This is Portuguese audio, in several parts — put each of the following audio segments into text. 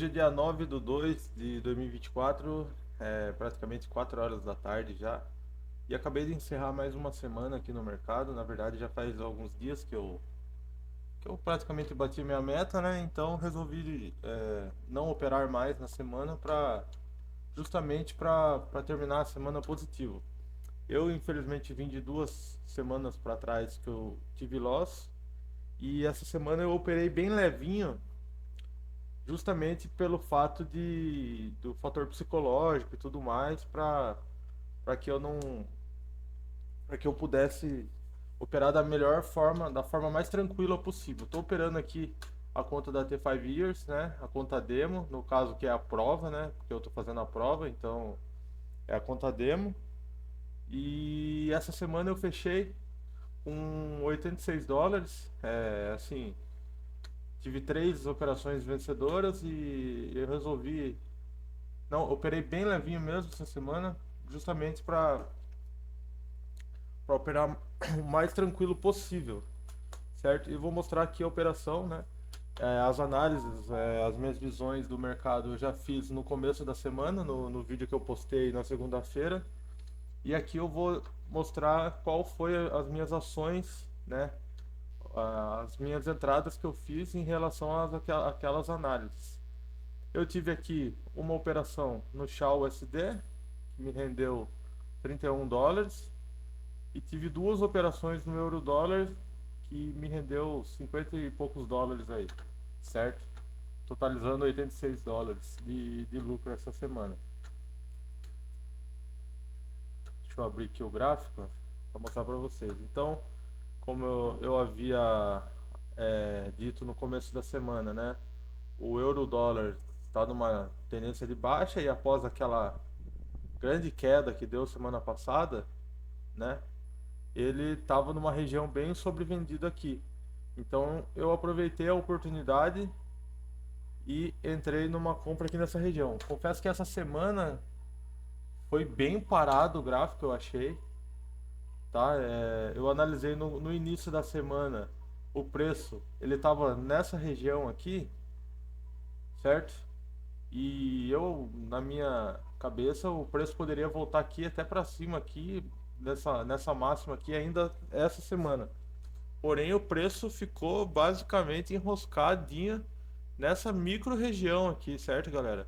é dia 9 de 2 de 2024, praticamente 4 horas da tarde já. E acabei de encerrar mais uma semana aqui no mercado. Na verdade, já faz alguns dias que eu praticamente bati minha meta, né? Então resolvi não operar mais na semana justamente para terminar a semana positivo. Eu, infelizmente, vim de 2 semanas para trás que eu tive loss. E essa semana eu operei bem levinho, justamente pelo fato do fator psicológico e tudo mais, para que eu não para que eu pudesse operar da melhor forma, da forma mais tranquila possível. Estou operando aqui a conta da T5 Years, né? A conta demo, no caso que é a prova, né? Porque eu estou fazendo a prova, então é a conta demo. E essa semana eu fechei com US$ 86. Assim, tive 3 operações vencedoras e eu resolvi. Não, operei bem levinho mesmo essa semana, justamente para operar o mais tranquilo possível, certo? E vou mostrar aqui a operação, né? As análises, as minhas visões do mercado eu já fiz no começo da semana, no vídeo que eu postei na segunda-feira. E aqui eu vou mostrar qual foi as minhas ações, né? As minhas entradas que eu fiz em relação àquelas análises. Eu tive aqui uma operação no SHA-USD, que me rendeu US$ 31. E tive 2 operações no euro-dólar, que me rendeu 50 e poucos dólares aí, certo? Totalizando US$ 86 de lucro essa semana. Deixa eu abrir aqui o gráfico para mostrar para vocês. Então, como eu havia dito no começo da semana, né? O euro-dólar está numa tendência de baixa e após aquela grande queda que deu semana passada, né? Ele estava numa região bem sobrevendida aqui. Então eu aproveitei a oportunidade e entrei numa compra aqui nessa região. Confesso que essa semana foi bem parado o gráfico, eu achei, tá? Eu analisei no início da semana o preço, ele estava nessa região aqui, certo? E eu, na minha cabeça, o preço poderia voltar aqui até para cima aqui nessa máxima aqui ainda essa semana. Porém, o preço ficou basicamente enroscadinha nessa micro região aqui, certo, galera?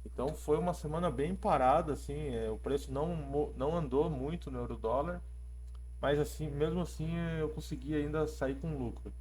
Então foi uma semana bem parada, assim, o preço não andou muito no euro-dólar, mas assim, mesmo assim eu consegui ainda sair com lucro.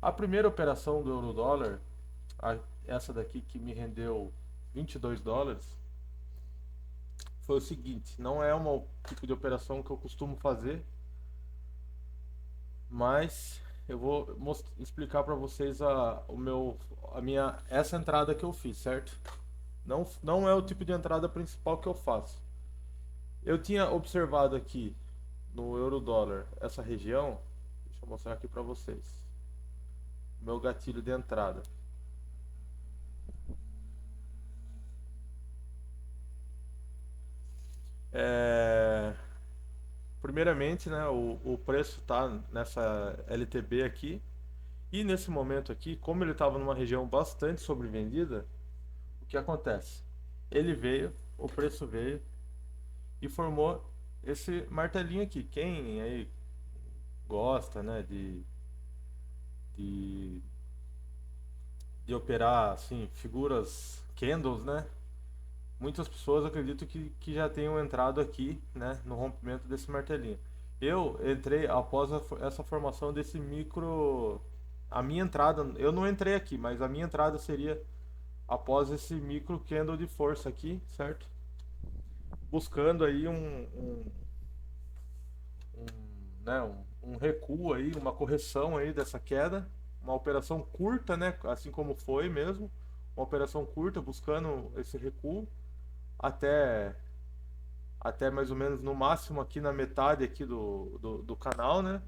A primeira operação do euro-dólar, essa daqui que me rendeu US$ 22, foi o seguinte, não é um tipo de operação que eu costumo fazer, mas eu vou explicar para vocês essa entrada que eu fiz, certo? Não é o tipo de entrada principal que eu faço. Eu tinha observado aqui no euro-dólar essa região, deixa eu mostrar aqui para vocês. Meu gatilho de entrada. É, Primeiramente, né, o preço está nessa LTB aqui. E nesse momento aqui, como ele estava numa região bastante sobrevendida, o que acontece? Ele veio, o preço veio e formou esse martelinho aqui. Quem aí gosta, né, de, de operar assim figuras candles, né? Muitas pessoas acreditam que já tenham entrado aqui, né, no rompimento desse martelinho. Eu entrei após essa formação desse micro. A minha entrada, eu não entrei aqui, mas a minha entrada seria após esse micro candle de força aqui, certo? Buscando aí um recuo aí, uma correção aí dessa queda, uma operação curta, né, assim como foi mesmo, uma operação curta buscando esse recuo até até mais ou menos no máximo aqui na metade aqui do canal, né?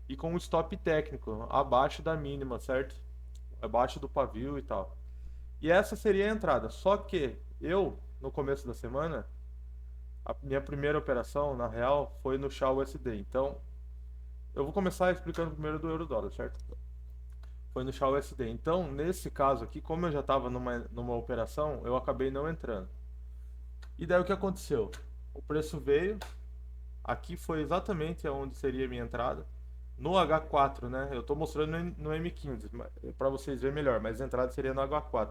E com um stop técnico abaixo da mínima, certo? Abaixo do pavio e tal. E essa seria a entrada. Só que eu, no começo da semana, a minha primeira operação, na real, foi no SHA-USD. Então, eu vou começar explicando primeiro do euro-dólar, certo? Foi no Chá USD. Então, nesse caso aqui, como eu já estava numa operação, eu acabei não entrando. E daí o que aconteceu? O preço veio, aqui foi exatamente onde seria a minha entrada. No H4, né? Eu estou mostrando no M15 para vocês verem melhor, mas a entrada seria no H4.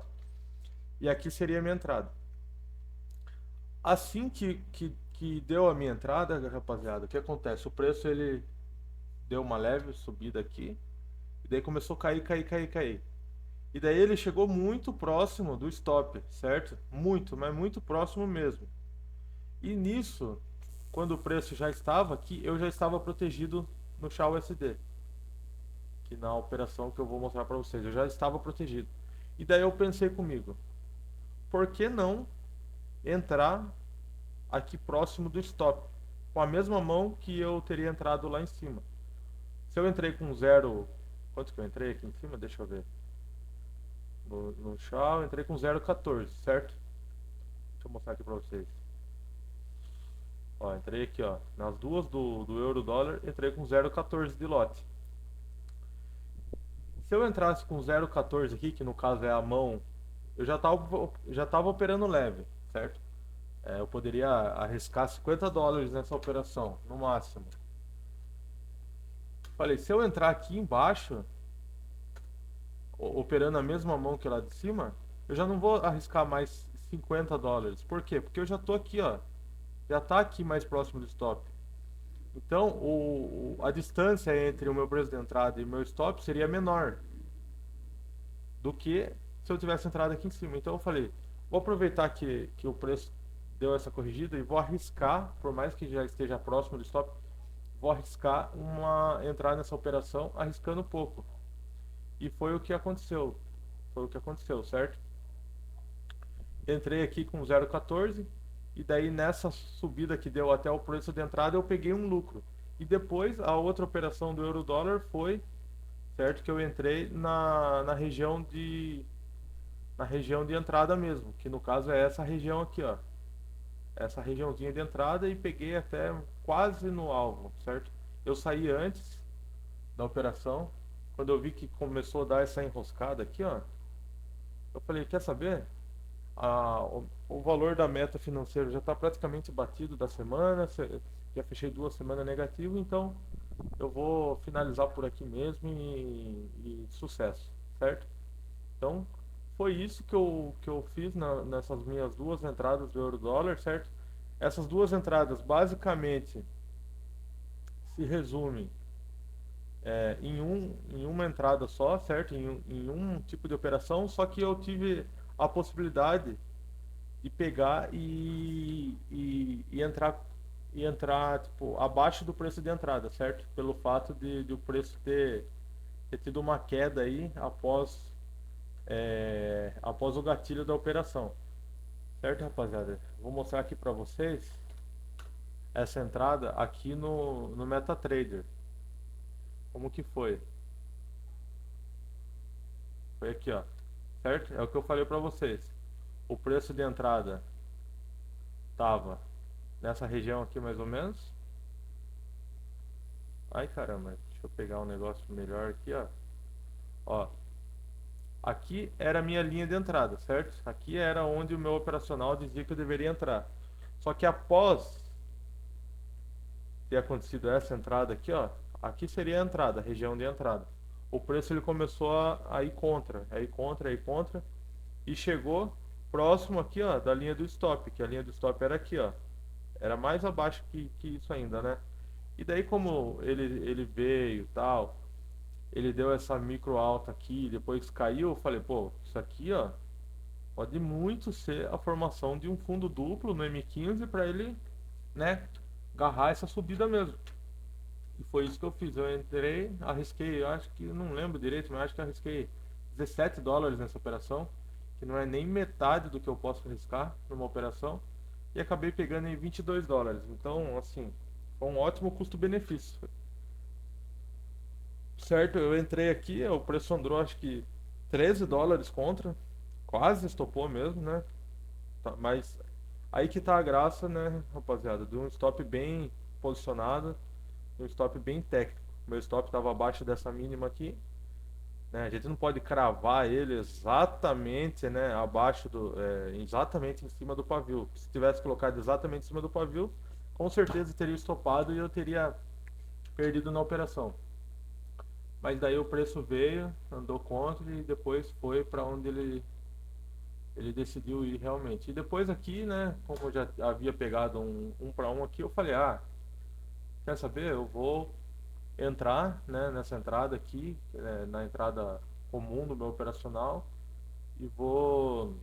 E aqui seria a minha entrada. Assim que deu a minha entrada, rapaziada, o que acontece? O preço ele deu uma leve subida aqui, e daí começou a cair, cair, cair, cair. E daí ele chegou muito próximo do stop, certo? Muito, mas muito próximo mesmo. E nisso, quando o preço já estava aqui, eu já estava protegido no Chá USD, que na operação que eu vou mostrar para vocês, eu já estava protegido. E daí eu pensei comigo, por que não entrar aqui próximo do stop, com a mesma mão que eu teria entrado lá em cima? Se eu entrei com zero, quanto que eu entrei aqui em cima? Deixa eu ver. No Chá eu entrei com 0,14, certo? Deixa eu mostrar aqui para vocês. Ó, entrei aqui, ó, nas duas do euro dólar, entrei com 0,14 de lote. Se eu entrasse com 0,14 aqui, que no caso é a mão, eu já tava operando leve, certo? Eu poderia arriscar US$ 50 nessa operação, no máximo. Falei, se eu entrar aqui embaixo, operando a mesma mão que lá de cima, eu já não vou arriscar mais US$ 50. Por quê? Porque eu já tô aqui, ó. Já tá aqui mais próximo do stop. Então, a distância entre o meu preço de entrada e o meu stop seria menor do que se eu tivesse entrado aqui em cima. Então, eu falei, vou aproveitar que o preço deu essa corrigida e vou arriscar, por mais que já esteja próximo do stop, vou arriscar entrar nessa operação arriscando pouco. E foi o que aconteceu. Foi o que aconteceu, certo? Entrei aqui com 0,14 e daí nessa subida que deu até o preço de entrada eu peguei um lucro. E depois a outra operação do euro dólar foi, certo, que eu entrei na região de entrada mesmo, que no caso é essa região aqui, ó. Essa regiãozinha de entrada e peguei até quase no alvo, certo? Eu saí antes da operação, quando eu vi que começou a dar essa enroscada aqui, ó. Eu falei, quer saber? O valor da meta financeira já está praticamente batido da semana, já fechei 2 semanas negativo, então eu vou finalizar por aqui mesmo e sucesso, certo? Então foi isso que eu fiz nessas minhas duas entradas do euro dólar, certo? Essas duas entradas basicamente se resumem em uma entrada só, certo? Em um tipo de operação, só que eu tive a possibilidade de pegar e entrar tipo abaixo do preço de entrada, certo? Pelo fato de o preço ter tido uma queda aí após o gatilho da operação, certo, rapaziada? Vou mostrar aqui para vocês essa entrada aqui no MetaTrader. Como que foi? Foi aqui, ó, certo? É o que eu falei para vocês. O preço de entrada tava nessa região aqui mais ou menos. Ai caramba, deixa eu pegar um negócio melhor aqui, ó. Ó, aqui era a minha linha de entrada, certo? Aqui era onde o meu operacional dizia que eu deveria entrar. Só que após ter acontecido essa entrada aqui, ó, aqui seria a entrada, a região de entrada. O preço ele começou a ir contra, ir contra, e chegou próximo aqui, ó, da linha do stop, que a linha do stop era aqui, ó. Era mais abaixo que isso ainda, né? E daí como ele veio e tal, ele deu essa micro alta aqui, depois caiu, eu falei, pô, isso aqui, ó, pode muito ser a formação de um fundo duplo no M15 para ele, né, agarrar essa subida mesmo. E foi isso que eu fiz. Eu entrei, arrisquei, eu acho que, eu não lembro direito, mas acho que arrisquei US$ 17 nessa operação, que não é nem metade do que eu posso arriscar numa operação, e acabei pegando em US$ 22. Então, assim, foi um ótimo custo-benefício. Certo, eu entrei aqui, o preço andou acho que US$ 13 contra, quase estopou mesmo, né? Mas aí que tá a graça, né, rapaziada, de um stop bem posicionado, um stop bem técnico. Meu stop estava abaixo dessa mínima aqui, né? A gente não pode cravar ele exatamente, né, exatamente em cima do pavio. Se tivesse colocado exatamente em cima do pavio, com certeza teria estopado e eu teria perdido na operação. Mas daí o preço veio, andou contra e depois foi para onde ele decidiu ir realmente. E depois aqui, né, como eu já havia pegado um para um aqui, eu falei, quer saber? Eu vou entrar, né, nessa entrada aqui, na entrada comum do meu operacional e vou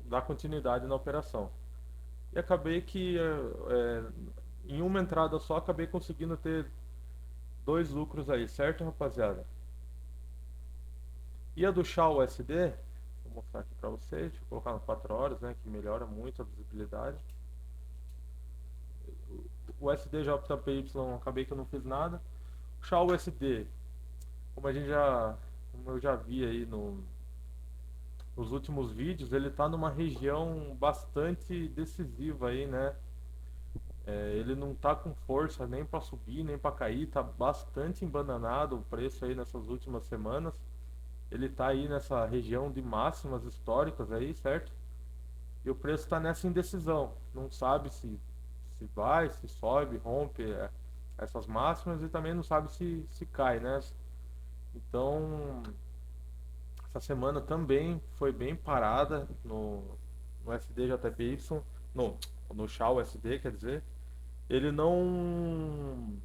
dar continuidade na operação. E acabei que em uma entrada só acabei conseguindo ter dois lucros aí, certo, rapaziada? E a do Shaw USD, vou mostrar aqui para vocês, deixa eu colocar nas 4 horas, né, que melhora muito a visibilidade. O USD JPY acabei que eu não fiz nada. O Shaw USD, como eu já vi aí nos últimos vídeos, ele está numa região bastante decisiva aí, né? Ele não tá com força nem para subir, nem para cair, tá bastante embananado o preço aí nessas últimas semanas. Ele tá aí nessa região de máximas históricas aí, certo? E o preço está nessa indecisão. Não sabe se vai, se sobe, rompe essas máximas e também não sabe se cai, né? Então, essa semana também foi bem parada no SDJPY, no Shaw SD, quer dizer. Ele não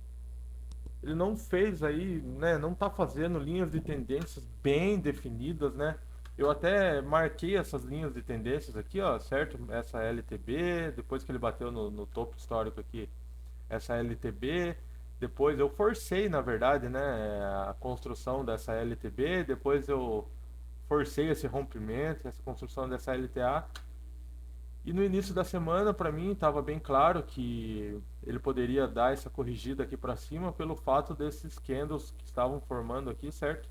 ele não fez aí, né, não tá fazendo linhas de tendências bem definidas, né? Eu até marquei essas linhas de tendências aqui, ó, certo? Essa LTB, depois que ele bateu no topo histórico aqui, essa LTB, depois eu forcei, na verdade, né, a construção dessa LTB, depois eu forcei esse rompimento, essa construção dessa LTA. E no início da semana, para mim, estava bem claro que ele poderia dar essa corrigida aqui para cima pelo fato desses candles que estavam formando aqui, certo?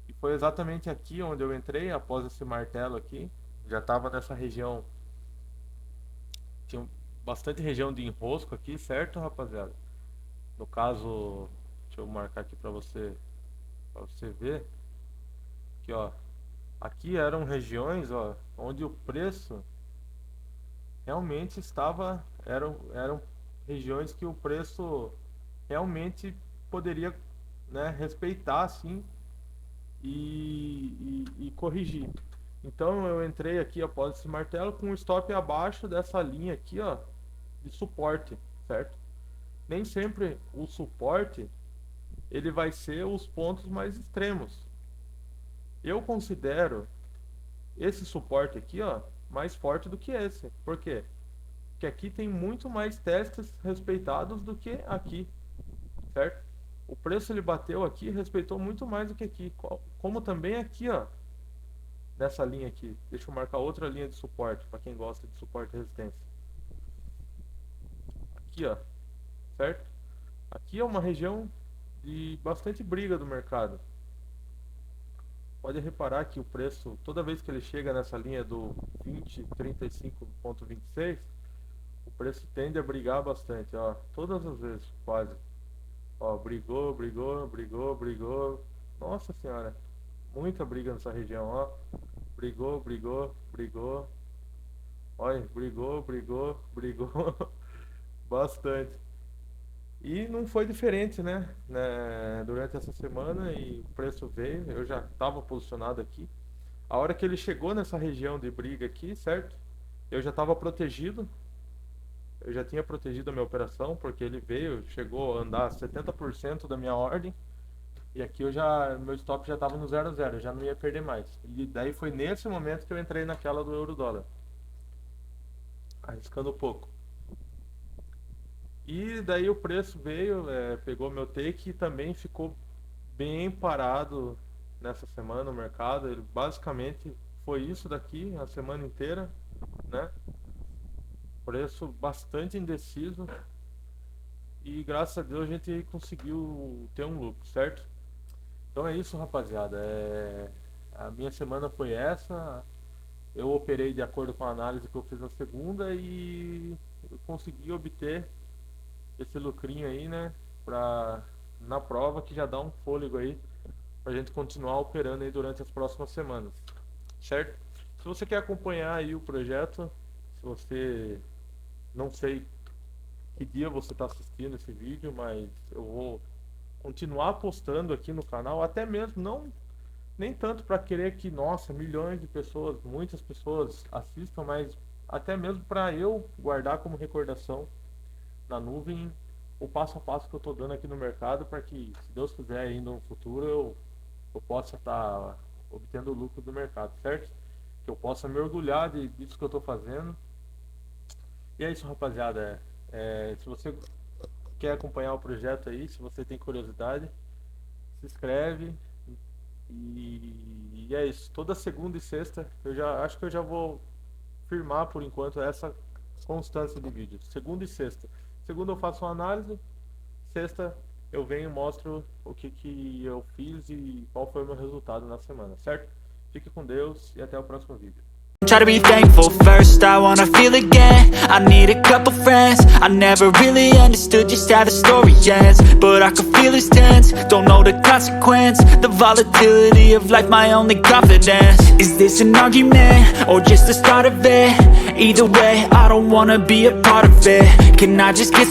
E foi exatamente aqui onde eu entrei após esse martelo aqui. Já estava nessa região, tinha bastante região de enrosco aqui, certo, rapaziada? No caso, deixa eu marcar aqui para você ver, que ó, aqui eram regiões, ó, onde o preço realmente eram regiões que o preço realmente poderia, né, respeitar assim e corrigir. Então eu entrei aqui após esse martelo com um stop abaixo dessa linha aqui, ó, de suporte, certo? Nem sempre o suporte ele vai ser os pontos mais extremos. Eu considero esse suporte aqui, ó, mais forte do que esse. Por quê? Que aqui tem muito mais testes respeitados do que aqui, certo? O preço ele bateu aqui, respeitou muito mais do que aqui, como também aqui, ó, nessa linha aqui. Deixa eu marcar outra linha de suporte para quem gosta de suporte e resistência. Aqui, ó, certo? Aqui é uma região de bastante briga do mercado. Pode reparar que o preço, toda vez que ele chega nessa linha do 20,35,26, o preço tende a brigar bastante, ó, todas as vezes, quase. Ó, brigou, brigou, brigou, brigou. Nossa senhora, muita briga nessa região, ó. Brigou, brigou, brigou. Olha, brigou, brigou, brigou. Bastante. E não foi diferente, Durante essa semana e o preço veio, eu já estava posicionado aqui. A hora que ele chegou nessa região de briga aqui, certo? Eu já estava protegido, eu já tinha protegido a minha operação, porque ele veio, chegou a andar 70% da minha ordem. E aqui meu stop já estava no 0 a 0, eu já não ia perder mais. E daí foi nesse momento que eu entrei naquela do euro dólar, arriscando um pouco. E daí o preço veio, pegou meu take e também ficou bem parado nessa semana o mercado. Ele basicamente foi isso daqui a semana inteira, né? Preço bastante indeciso e graças a Deus a gente conseguiu ter um lucro, certo? Então é isso, rapaziada. A minha semana foi essa. Eu operei de acordo com a análise que eu fiz na segunda e eu consegui obter esse lucrinho aí, né? Pra na prova, que já dá um fôlego aí pra gente continuar operando aí durante as próximas semanas, certo? Se você quer acompanhar aí o projeto, se você, não sei que dia você está assistindo esse vídeo, mas eu vou continuar postando aqui no canal, até mesmo não nem tanto para querer que, nossa, milhões de pessoas, muitas pessoas assistam, mas até mesmo para eu guardar como recordação na nuvem o passo a passo que eu estou dando aqui no mercado, para que, se Deus quiser, ainda no futuro eu possa estar obtendo o lucro do mercado, certo? Que eu possa me orgulhar disso que eu estou fazendo. E é isso, rapaziada. Se você quer acompanhar o projeto aí, se você tem curiosidade, se inscreve. E é isso. Toda segunda e sexta, eu já acho que eu já vou firmar por enquanto essa constância de vídeo. Segunda e sexta. Segunda eu faço uma análise, sexta eu venho e mostro o que eu fiz e qual foi o meu resultado na semana, certo? Fique com Deus e até o próximo vídeo. Try to be thankful first, I wanna feel again. I need a couple friends. I never really understood just how the story ends, but I can feel it's tense, don't know the consequence. The volatility of life, my only confidence. Is this an argument, or just the start of it? Either way, I don't wanna be a part of it. Can I just get